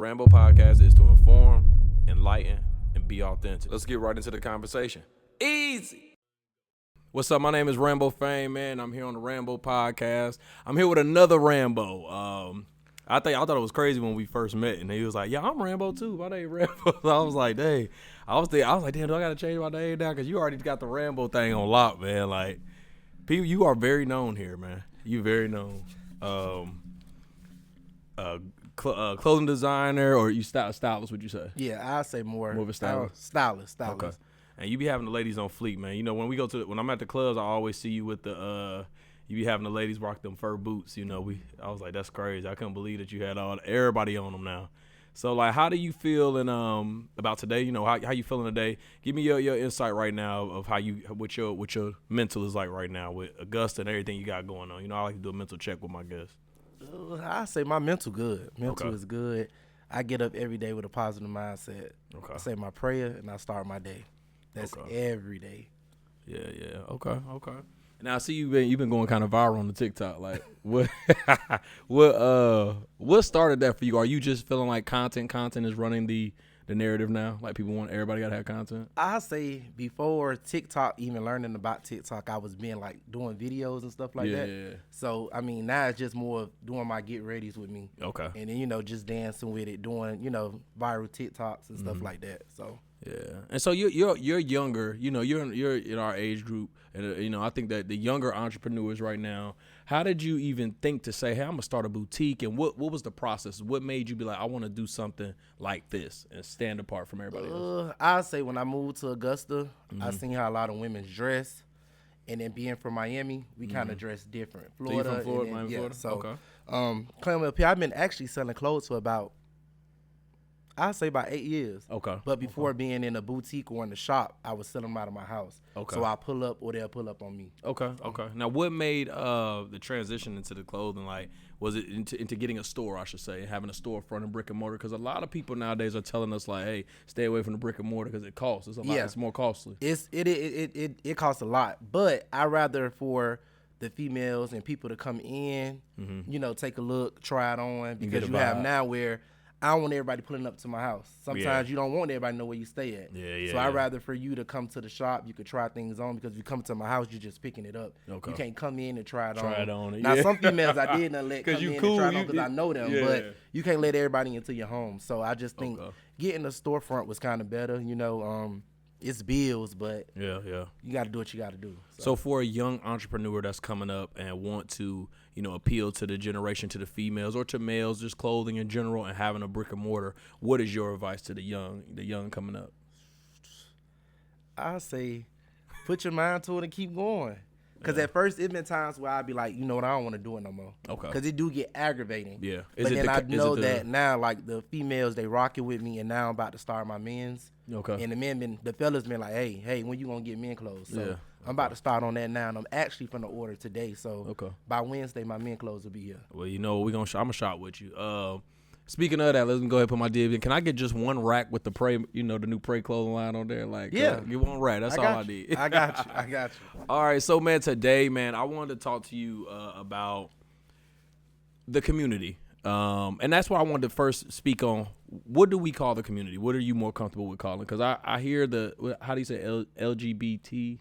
Rambo podcast is to inform, enlighten, and be authentic. Let's get right into the conversation. Easy. What's up? My name is Rambo Fame, man. I'm here on the Rambo podcast. I'm here with another Rambo. I thought it was crazy when we first met, and he was like, "Yeah, I'm Rambo too. My name Rambo." So I was like, "Dang." I was like, "Damn, do I gotta change my name now?" Because you already got the Rambo thing on lock, man. Like, people, you are very known here, man. You very known. Clothing designer, or you stylist? Would you say? Yeah, I'd say more of a stylist. Stylist. Okay. And you be having the ladies on fleek, man. You know, when I'm at the clubs, I always see you with the you be having the ladies rock them fur boots. You know, I was like, that's crazy. I couldn't believe that you had everybody on them now. So, like, how do you feel about today? You know, how you feeling today? Give me your insight right now of how what your mental is like right now with Augusta and everything you got going on. You know, I like to do a mental check with my guests. I say my mental good. Mental Okay. is good. I get up every day with a positive mindset. Okay. I say my prayer and I start my day. That's every day. Yeah. Okay. Now I see you've been going kind of viral on the TikTok. Like, what started that for you? Are you just feeling like content is running the narrative now? Like, people want everybody gotta have content. I say before TikTok, even learning about TikTok, I was being like doing videos and stuff like that. Yeah. So I mean, now it's just more of doing my get readies with me. Okay. And then just dancing with it, doing viral TikToks and stuff like that. So. Yeah, and so you're younger. You know, you're in our age group, and I think that the younger entrepreneurs right now. How did you even think to say, "Hey, I'm gonna start a boutique"? And what was the process? What made you be like, "I want to do something like this and stand apart from everybody else"? I'd say when I moved to Augusta, I seen how a lot of women dress, and then being from Miami, we kind of dress different. Florida, so you from Florida, Miami, Florida? So, Okay. coming up here, I've been actually selling clothes for about 8 years. Okay. But before being in a boutique or in the shop, I was selling them out of my house. Okay. So I pull up or they'll pull up on me. Okay. Now, what made the transition into the clothing? Like, was it into getting a store, I should say, and having a storefront and brick and mortar? Because a lot of people nowadays are telling us, like, hey, stay away from the brick and mortar because it costs. It's a lot. It's more costly. It costs a lot. But I rather for the females and people to come in, take a look, try it on, because you have now where I don't want everybody pulling up to my house. Sometimes you don't want everybody to know where you stay at. So I'd rather for you to come to the shop. You could try things on, because if you come to my house, you're just picking it up. Okay. You can't come in and try it on. Now, some females I did not let come in and try it on because I know them. But you can't let everybody into your home. So I just think getting a storefront was kind of better. It's bills, but you got to do what you got to do. So for a young entrepreneur that's coming up and want to, appeal to the generation, to the females or to males, just clothing in general, and having a brick and mortar, what is your advice to the young coming up? I say, put your mind to it and keep going. Because at first, it's been times where I'd be like, you know what, I don't want to do it no more. Okay. Because it do get aggravating. Yeah. But then I know that now, like, the females, they rocking with me, and now I'm about to start my men's. Okay. And the fellas been like, hey, when you going to get men clothes? So I'm about to start on that now, and I'm actually from the order today. So by Wednesday, my men clothes will be here. Well, I'm going to shop with you. Speaking of that, let me go ahead and put my dib in. Can I get just one rack with the Prey, the new Prey clothing line on there? Like, get one rack. That's all I need. I got you. All right, so, man, today, man, I wanted to talk to you about the community. And that's why I wanted to first speak on, what do we call the community? What are you more comfortable with calling? Because I hear how do you say LGBT?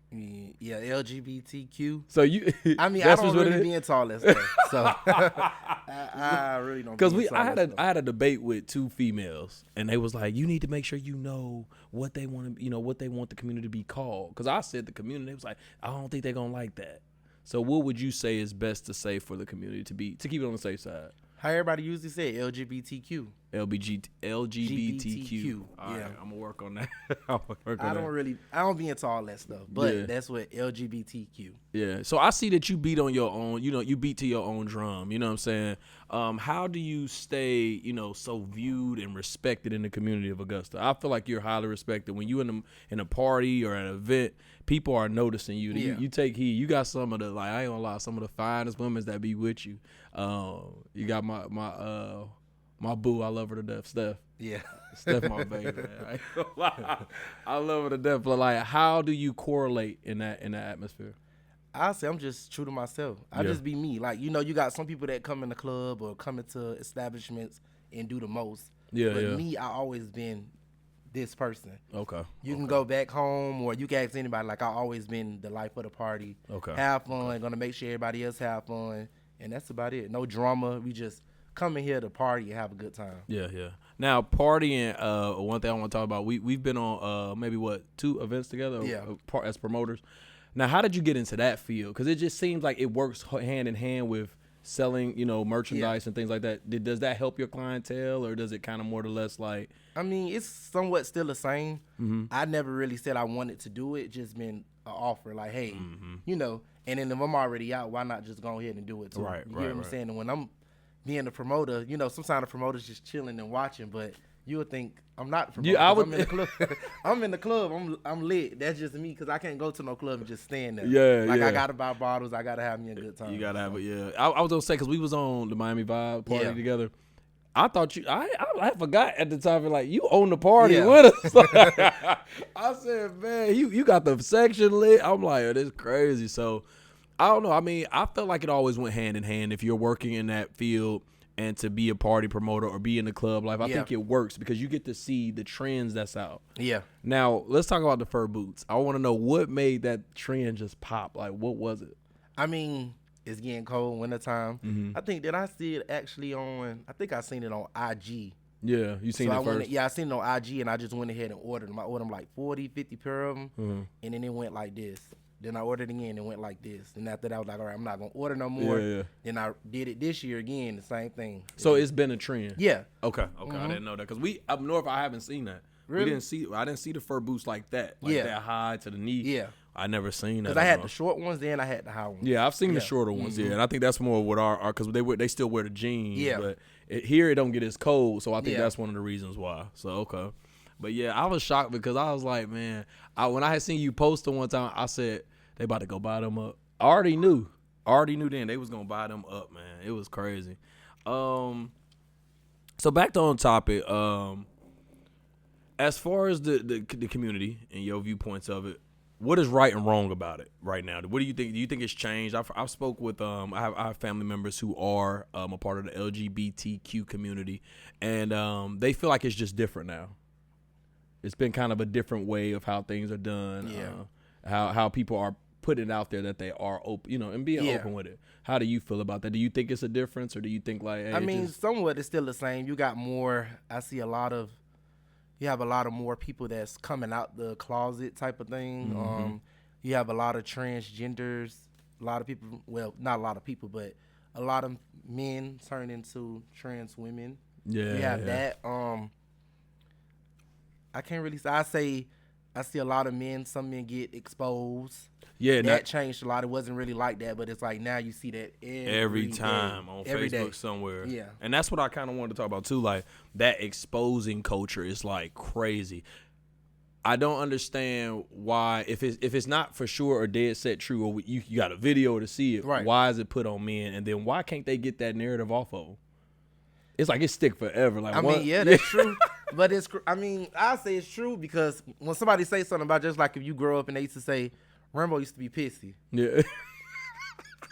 Yeah, LGBTQ. So you, I mean, I don't really be into all that stuff. So I really don't. Because I had a debate with two females, and they was like, you need to make sure you know what they want to, what they want the community to be called. Because I said the community, they was like, I don't think they're gonna like that. So what would you say is best to say for the community to keep it on the safe side? How everybody usually say LGBTQ. LGBTQ. All right, I'm gonna work on that. I don't be into all that stuff, but that's what LGBTQ. Yeah. So I see that you beat on your own, you beat to your own drum, you know what I'm saying? How do you stay, so viewed and respected in the community of Augusta? I feel like you're highly respected. When you in a party or an event, people are noticing you. You take heed. You got some of the, like, I ain't gonna lie, some of the finest women that be with you. You got my boo, I love her to death, Steph. Yeah. Steph, my baby, man. I ain't gonna lie. I love her to death. But, like, how do you correlate in that atmosphere? I say I'm just true to myself. I just be me. Like, you got some people that come in the club or come into establishments and do the most. Yeah, but yeah. me, I always been this person. Okay. You can go back home, or you can ask anybody. Like, I always been the life of the party. Okay. Have fun. Gonna make sure everybody else have fun, and that's about it. No drama. We just come in here to party and have a good time. Yeah, yeah. Now partying. One thing I want to talk about. We've been on maybe 2 events together. Yeah. As promoters. Now, how did you get into that field? Because it just seems like it works hand in hand with selling, merchandise and things like that. Does that help your clientele, or does it kind of more or less like? I mean, it's somewhat still the same. Mm-hmm. I never really said I wanted to do it. Just been an offer, like, hey, Mm-hmm. And then if I'm already out, why not just go ahead and do it too? Right, You right, get what I'm saying? And when I'm being the promoter, sometimes the promoter's just chilling and watching, but you would think I'm not the promoter. I'm in the club. I'm in the club. I'm lit. That's just me, because I can't go to no club and just stand there. Yeah, like yeah. I gotta buy bottles. I gotta have me a good time. You gotta have it. Yeah, I was gonna say, because we was on the Miami Vibe party together. I thought I forgot at the time, like, you own the party with us. I said, man, you got the section lit. I'm like, oh, this is crazy. So I don't know. I mean, I felt like it always went hand in hand. If you're working in that field and to be a party promoter or be in the club life, I think it works because you get to see the trends that's out. Yeah. Now, let's talk about the fur boots. I want to know what made that trend just pop. Like, what was it? I mean, it's getting cold, wintertime. Mm-hmm. I think, did I see it actually on, I think I seen it on IG. Yeah, you seen it first? I seen it on IG, and I just went ahead and ordered them. I ordered them like 40, 50 pair of them, and then it went like this. Then I ordered again, and it went like this. And after that, I was like, all right, I'm not going to order no more. Yeah. Then I did it this year again, the same thing. So it's been a trend? Yeah. Okay. I didn't know that. Because we, up north, I haven't seen that. Really? I didn't see the fur boots like that. Like that high to the knee. Yeah. I never seen that. Because I had the short ones, then I had the high ones. Yeah, I've seen the shorter ones, and I think that's more what our because they still wear the jeans. Yeah. But here it don't get as cold, so I think that's one of the reasons why. So, okay. But, yeah, I was shocked because I was like, man, when I had seen you post them one time, I said, they about to go buy them up. I already knew then they was going to buy them up, man. It was crazy. So, back to on topic, as far as the community and your viewpoints of it, what is right and wrong about it right now? What do you think? Do you think it's changed? I've spoke with I have family members who are a part of the LGBTQ community, and they feel like it's just different now. It's been kind of a different way of how things are done. Yeah. How people are putting it out there that they are open, and being open with it. How do you feel about that? Do you think it's a difference, or do you think like? Hey, I mean, somewhat it's still the same. You got more. I see you have a lot of more people that's coming out the closet type of thing. You have a lot of transgenders. A lot of people, well, not a lot of people, but a lot of men turn into trans women. Yeah, you have that. I can't really say. I see a lot of men. Some men get exposed. Yeah, that changed a lot. It wasn't really like that, but it's like now you see that every time day, on every Facebook day. somewhere. Yeah, and that's what I kind of wanted to talk about too. Like that exposing culture is like crazy. I don't understand why if it's not for sure or dead set true, or you got a video to see it. Right. Why is it put on men, and then why can't they get that narrative off of them? It's like it stick forever. Like I mean, yeah, that's true. But I say it's true because when somebody say something about, just like if you grow up and they used to say, Rambo used to be pissy. Yeah.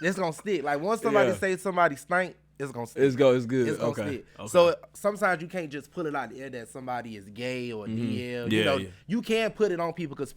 It's gonna stick. Like once somebody say somebody stank, it's gonna stick. It's good. It's gonna stick. So sometimes you can't just put it out there that somebody is gay or DL. You can put it on people because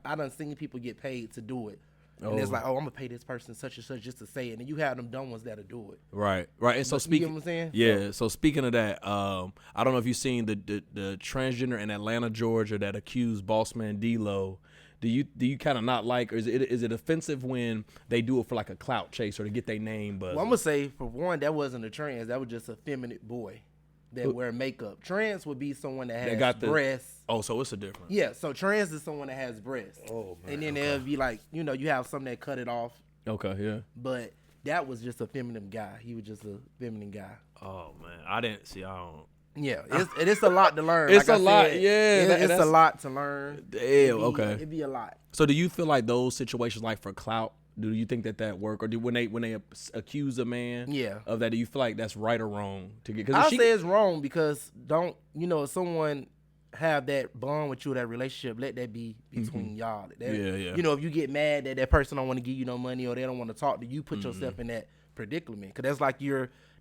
I done seen people get paid to do it. And it's like, oh, I'm gonna pay this person such and such just to say it, and you have them dumb ones that'll do it. Right. And so you get what I'm saying? Yeah. So speaking of that, I don't know if you've seen the transgender in Atlanta, Georgia, that accused Bossman D-Lo. Do you kind of not like, or is it offensive when they do it for like a clout chase or to get their name buzzed? Well, I'm gonna say for one, that wasn't a trans. That was just a feminine boy that wear makeup. Trans would be someone that has breasts. Oh, so it's a difference. Yeah, so trans is someone that has breasts. Oh, man. And then they'll be like, you have some that cut it off. Okay, yeah. But that was just a feminine guy. He was just a feminine guy. Oh, man. I don't. Yeah, it's a lot to learn. It's like a lot, yeah. It's a lot to learn. Damn, okay. It'd be a lot. So do you feel like those situations, like for clout, do you think that work, or when they accuse a man of that, do you feel like that's right or wrong to get? I say it's wrong because if someone have that bond with you, that relationship, let that be between y'all. If you get mad that person don't want to give you no money or they don't want to talk to you, put yourself in that predicament, because that's like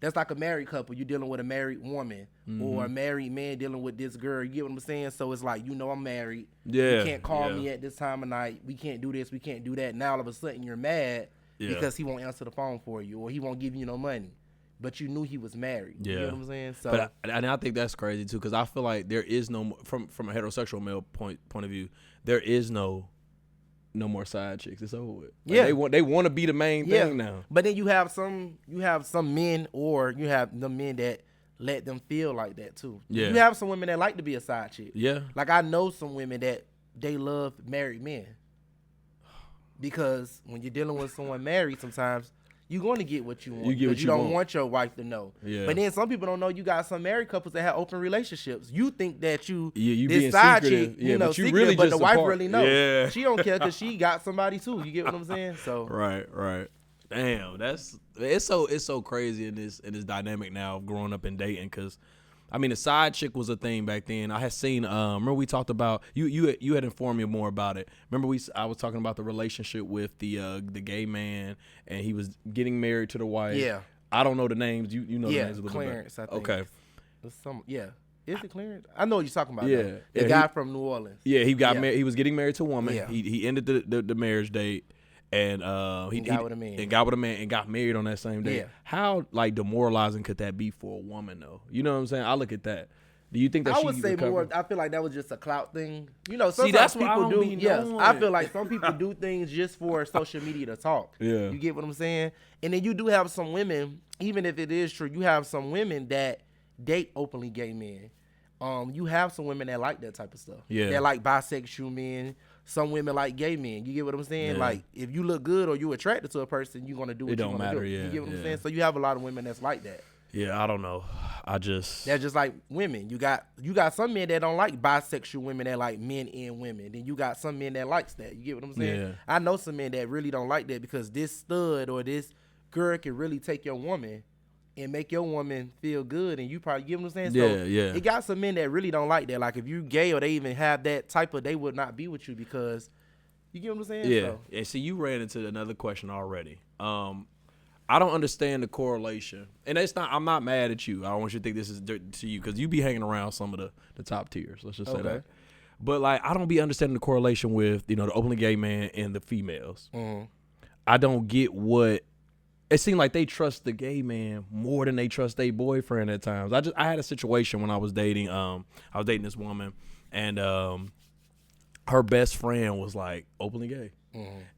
That's like a married couple. You're dealing with a married woman or a married man dealing with this girl. You get what I'm saying? So it's like, I'm married. Yeah. You can't call me at this time of night. We can't do this. We can't do that. Now all of a sudden you're mad because he won't answer the phone for you or he won't give you no money. But you knew he was married. Yeah. You know what I'm saying? So, but I think that's crazy too, because I feel like there is no from a heterosexual male point of view, there is no more side chicks. It's over with. Like they want to be the main thing now. But then you have some men, or you have the men that let them feel like that too. Yeah. You have some women that like to be a side chick. Yeah. Like I know some women that they love married men. Because when you're dealing with someone married, sometimes you're going to get what you want. You get what you don't want your wife to know. Yeah. But then some people don't know you got some married couples that have open relationships. You think that you being side secretive. chick, But you secretive, really but just the wife apart. really knows. Yeah. She don't care because she got somebody too. You get what I'm saying? So Right. Damn, it's so crazy in this dynamic now of growing up and dating, because I mean, the side chick was a thing back then. I had seen. Remember we talked about you had informed me more about it. Remember I was talking about the relationship with the gay man, and he was getting married to the wife. Yeah. I don't know the names. You know the names a little Clarence, bit. I think. Okay. Is it Clarence? I know what you're talking about. Yeah. Now. The guy from New Orleans. Yeah, he got married. He was getting married to a woman. Yeah. He ended the marriage date. And he got with a man. And got married on that same day. Yeah. How like demoralizing could that be for a woman though? You know what I'm saying? I look at that. Do you think that I would say more? I feel like that was just a clout thing. Sometimes that's what people I do. don't be Yes, knowing. I feel like some people do things just for social media to talk. Yeah. You get what I'm saying? And then you do have some women, even if it is true, you have some women that date openly gay men. You have some women that like that type of stuff. Yeah. That like bisexual men. Some women like gay men. You get what I'm saying? Yeah. Like if you look good or you attracted to a person, you're gonna do what It don't you're gonna matter, do. yeah, You get what I'm yeah. saying? So you have a lot of women that's like that. Yeah, I don't know. That's just like women. You got some men that don't like bisexual women that like men and women. Then you got some men that likes that. You get what I'm saying? Yeah. I know some men that really don't like that because this stud or this girl can really take your woman and make your woman feel good, and you probably get what I'm saying. So yeah. It got some men that really don't like that. Like if you gay or they even have that type of, they would not be with you because you get what I'm saying. Yeah. So, And see, you ran into another question already. I don't understand the correlation, and I'm not mad at you. I don't want you to think this is to you because you be hanging around some of the top tiers. Let's just say that. But like, I don't be understanding the correlation with the openly gay man and the females. mm-hmm. I don't get what it seemed like they trust the gay man more than they trust their boyfriend at times. I had a situation when I was dating. I was dating this woman, and her best friend was like openly gay,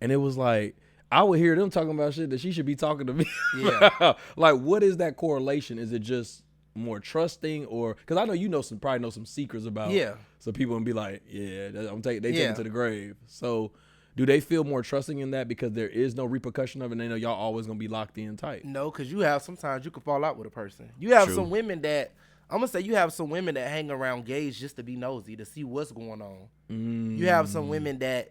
and it was like. I would hear them talking about shit that she should be talking to me. Yeah. Like, what is that correlation? Is it just more trusting, or because I know probably know some secrets about. Yeah. So people would be like, yeah, take it to the grave. So, do they feel more trusting in that because there is no repercussion of it, and they know y'all always gonna be locked in tight? No, because sometimes you can fall out with a person. You have True. some women that. I'm gonna say you have some women that hang around gays just to be nosy, to see what's going on. You have some women that.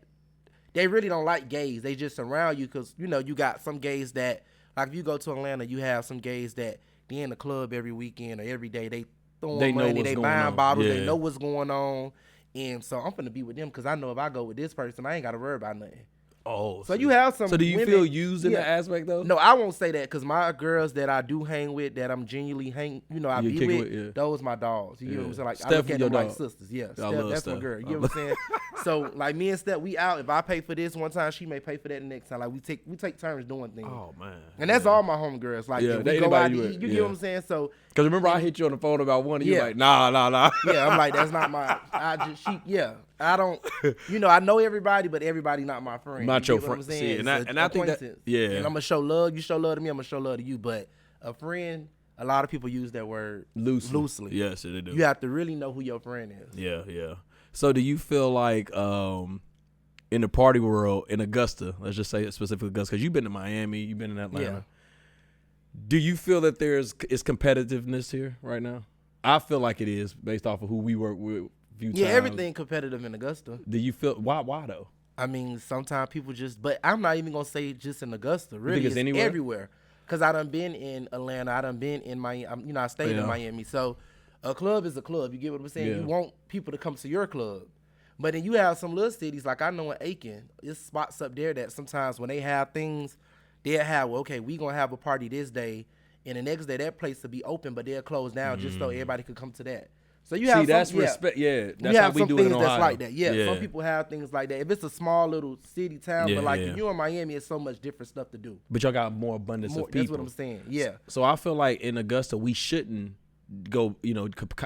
They really don't like gays. They just around you because, you got some gays that, like if you go to Atlanta, you have some gays that they in the club every weekend or every day. They throwing money, they buying bottles, they know what's going on. And so I'm finna be with them because I know if I go with this person, I ain't got to worry about nothing. Oh. So you have some So do you women, feel used in that aspect though? No, I won't say that because my girls that I do hang with, that I'm genuinely I be with, those my dogs. You know what I'm saying? Like Steph I look at them your like dog. sisters. Yeah, Steph, that's my girl. You know what I'm saying? So like me and Steph, we out. If I pay for this one time, she may pay for that the next time. Like we take turns doing things. Oh man. And that's all my homegirls. Like if we go out to eat, you get what I'm saying? So because remember I hit you on the phone about one, and you like nah. Yeah, I'm like that's not my. I don't. I know everybody, but everybody not my friend. Not your friend. I'm saying? And I think that and I'm gonna show love. You show love to me, I'm gonna show love to you. But a friend, a lot of people use that word loosely. Yes, they do. You have to really know who your friend is. Yeah. So do you feel like in the party world in Augusta, let's just say specifically Augusta, because you've been to Miami, you've been in Atlanta. Yeah. Do you feel that is competitiveness here right now? I feel like it is based off of who we work with. Yeah, everything competitive in Augusta. Do you feel why though? I mean, sometimes people but I'm not even gonna say just in Augusta. Really, it's anywhere? everywhere. Cause I done been in Atlanta. I done been in Miami. I stayed in Miami. So a club is a club. You get what I'm saying? Yeah. You want people to come to your club. But then you have some little cities, like I know in Aiken, there's spots up there that sometimes when they have things, they'll have, okay, we gonna have a party this day, and the next day that place will be open, but they'll close down just so everybody could come to that. So you have that's respect. Yeah, that's how we do it in Ohio. That's like that. Yeah, some people have things like that. If it's a small little city town, but like if you're in Miami, it's so much different stuff to do. But y'all got more abundance of people. That's what I'm saying. Yeah. So I feel like in Augusta we shouldn't go,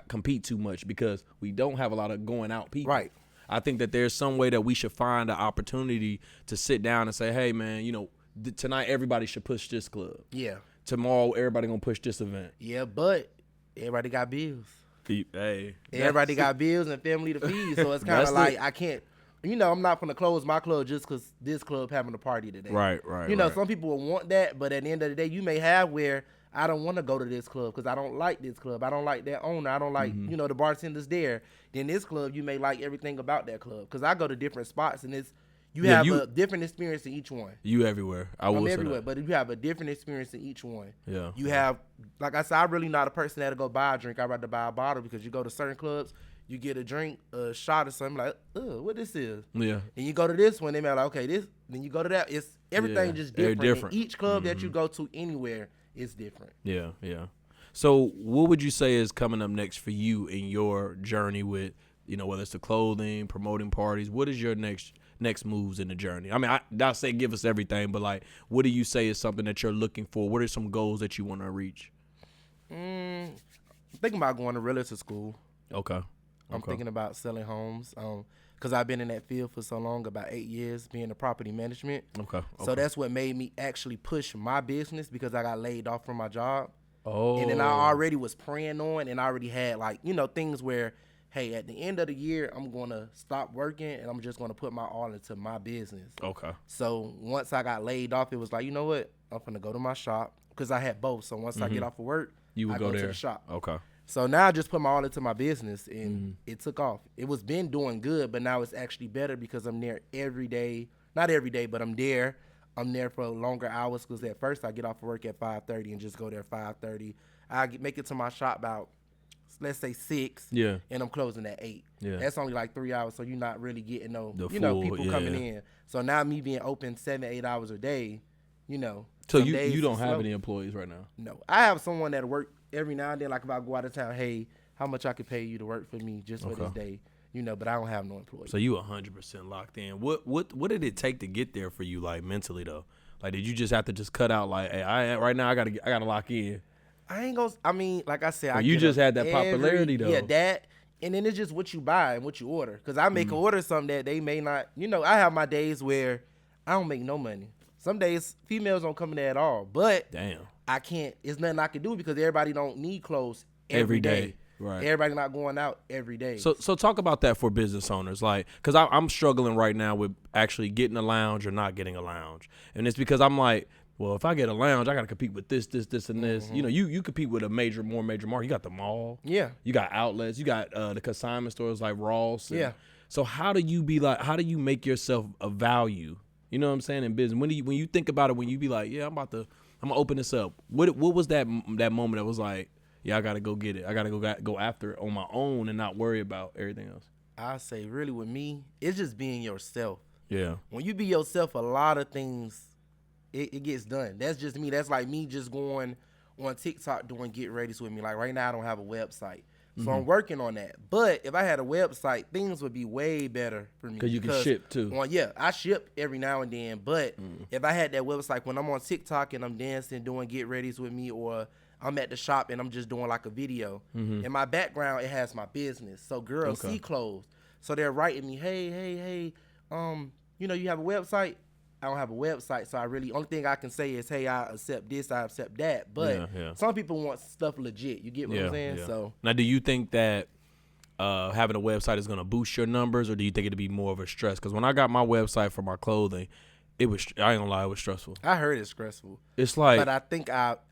compete too much because we don't have a lot of going out people. Right. I think that there's some way that we should find an opportunity to sit down and say, hey man, tonight everybody should push this club. Yeah. Tomorrow everybody gonna push this event. Yeah, but everybody got bills. Hey, everybody got bills and family to feed, so it's kind of like I can't. I'm not gonna close my club just because this club having a party today. Right. Some people will want that, but at the end of the day, you may have where I don't want to go to this club because I don't like this club. I don't like that owner. I don't like the bartenders there. Then this club, you may like everything about that club because I go to different spots and you have a different experience in each one. You everywhere. I'm everywhere, but you have a different experience in each one. Yeah. You have, like I said, I'm really not a person that'll go buy a drink. I'd rather buy a bottle because you go to certain clubs, you get a drink, a shot or something like, what this is. Yeah. And you go to this one, they may be like, okay, this. Then you go to that. It's everything just different. And each club that you go to anywhere is different. Yeah. So what would you say is coming up next for you in your journey with, whether it's the clothing, promoting parties? What is your next moves in the journey? I mean, I'll say give us everything, but like, what do you say is something that you're looking for? What are some goals that you want to reach? I'm thinking about going to realtor school. Okay. I'm thinking about selling homes because I've been in that field for so long, about 8 years, being in property management. Okay. So that's what made me actually push my business because I got laid off from my job. Oh. And then I already was praying on and I already had things where, hey, at the end of the year, I'm going to stop working and I'm just going to put my all into my business. Okay. So once I got laid off, it was like, you know what? I'm going to go to my shop because I had both. So once I get off of work, I go to the shop. Okay. So now I just put my all into my business and it took off. It was been doing good, but now it's actually better because I'm there every day. Not every day, but I'm there. I'm there for longer hours because at first I get off of work at 5:30 and just go there at 5:30. I make it to my shop about, let's say 6, and I'm closing at 8. Yeah. That's only like 3 hours, so you're not really getting people coming in. So now me being open 7-8 hours a day, So you don't have any employees right now? No, I have someone that work every now and then. Like if I go out of town, hey, how much I could pay you to work for me just for this day? But I don't have no employees. So you 100% locked in. What did it take to get there for you, like mentally though? Like did you just have to just cut out like, hey, right now I gotta lock in? I ain't gonna. I mean, like I said, you just had that popularity though. Yeah, that, and then it's just what you buy and what you order. Cause I make an order something that they may not. I have my days where I don't make no money. Some days females don't come in there at all. But damn, I can't. It's nothing I can do because everybody don't need clothes every day. Right. Everybody not going out every day. So talk about that for business owners, like, because I'm struggling right now with actually getting a lounge or not getting a lounge, and it's because I'm like, well, if I get a lounge, I got to compete with this, and this. You compete with more major market. You got the mall. Yeah. You got outlets. You got the consignment stores like Ross. Yeah. So how do you make yourself a value? You know what I'm saying, in business? When you think about it, when you be like, yeah, I'm gonna open this up. What was that moment that was like, yeah, I gotta go get it. I gotta go after it on my own and not worry about everything else. I say really with me, it's just being yourself. Yeah. When you be yourself, a lot of things, it gets done. That's just me. That's like me just going on TikTok doing get readies with me. Like right now I don't have a website. So I'm working on that. But if I had a website, things would be way better for me. Because you can ship too. I ship every now and then. But if I had that website, when I'm on TikTok and I'm dancing, doing get readies with me, or I'm at the shop and I'm just doing like a video. In my background, it has my business. So girls see clothes. So they're writing me, hey, you have a website? I don't have a website, so only thing I can say is, hey, I accept this, I accept that. But some people want stuff legit. You get what I'm saying? Yeah. So now, do you think that having a website is going to boost your numbers, or do you think it'd be more of a stress? Because when I got my website for my clothing, I ain't gonna lie, it was stressful. I heard it's stressful. It's like, but I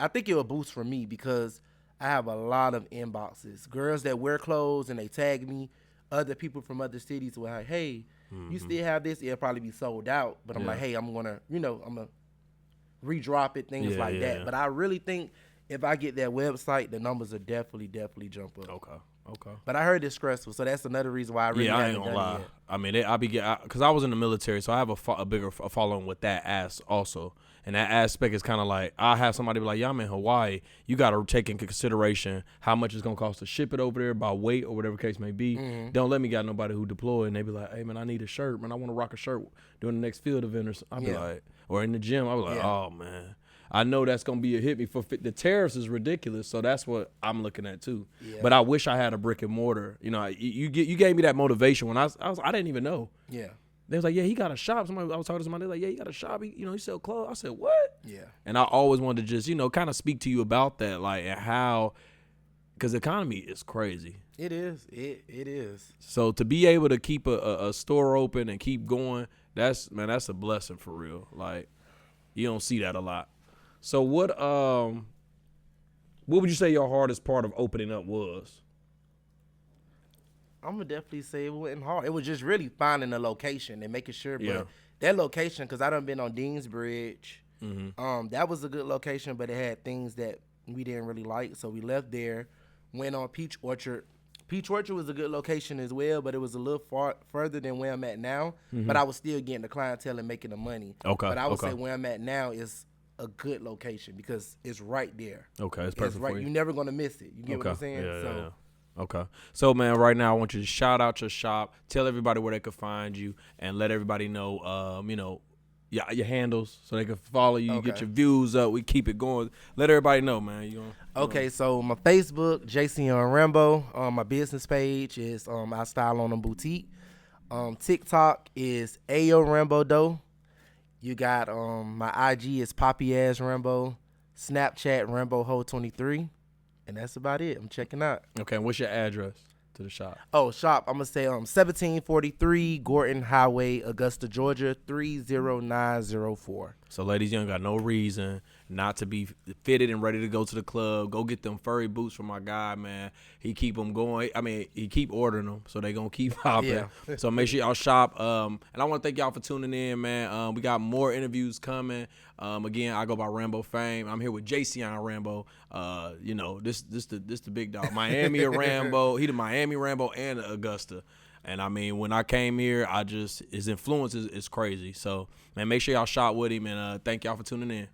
think it will boost for me because I have a lot of inboxes, girls that wear clothes and they tag me. Other people from other cities were like, hey, you still have this? It'll probably be sold out. But I'm like, hey, I'm going to redrop it, things like that. But I really think if I get that website, the numbers will definitely jump up. Okay. But I heard it's stressful, so that's another reason why I really haven't done it yet. I mean, because I was in the military, so I have a bigger following with that ass also. And that aspect is kind of like, I have somebody be like, yeah, I'm in Hawaii. You got to take into consideration how much it's going to cost to ship it over there by weight or whatever case may be. Don't let me got nobody who deploy and they be like, hey, man, I need a shirt. Man, I want to rock a shirt during the next field event or something. I'll be like, or in the gym, I'll be like, oh, man. I know that's going to be a hit me for the tariffs is ridiculous. So that's what I'm looking at too. Yeah. But I wish I had a brick and mortar. You know, you gave me that motivation when I didn't even know. Yeah. They was like, yeah, he got a shop. I was talking to somebody, like, yeah, he got a shop. He sell clothes. I said, what? Yeah. And I always wanted to just, kind of speak to you about that, like, and how, because the economy is crazy. It is. It is. So to be able to keep a store open and keep going, that's a blessing for real. Like, you don't see that a lot. So what would you say your hardest part of opening up was? I'm gonna definitely say it wasn't hard. It was just really finding a location and making sure. But that location, because I done been on Dean's Bridge. That was a good location, but it had things that we didn't really like, so we left there. Went on Peach Orchard. Peach Orchard was a good location as well, but it was a little further than where I'm at now. But I was still getting the clientele and making the money. Okay. But I would say where I'm at now is a good location because it's right there. Okay, it's perfect. Right, you're never gonna miss it. You get what I'm saying? Yeah. Okay. So, man, right now I want you to shout out your shop, tell everybody where they can find you, and let everybody know, your handles so they can follow you, get your views up. We keep it going. Let everybody know, man. Okay, so my Facebook, Jayceon Rambo. My business page is I Style on a Boutique. TikTok is Ayo Rambo Doe. You got my IG is Poppy Ass Rambo. Snapchat Rambo Ho 23. And that's about it. I'm checking out. Okay, and what's your address to the shop? Oh, shop. I'm going to say 1743 Gorton Highway, Augusta, Georgia, 30904. So, ladies, you ain't got no reason not to be fitted and ready to go to the club. Go get them furry boots from my guy, man. He keep them going. I mean, he keep ordering them, so they going to keep hopping. Yeah. So, make sure y'all shop. And I want to thank y'all for tuning in, man. We got more interviews coming. Again, I go by Rambo Fame. I'm here with Jayceon Rambo. This the big dog. Miami Rambo. He the Miami Rambo and the Augusta. And I mean, when I came here, his influence is crazy. So, man, make sure y'all shop with him, and thank y'all for tuning in.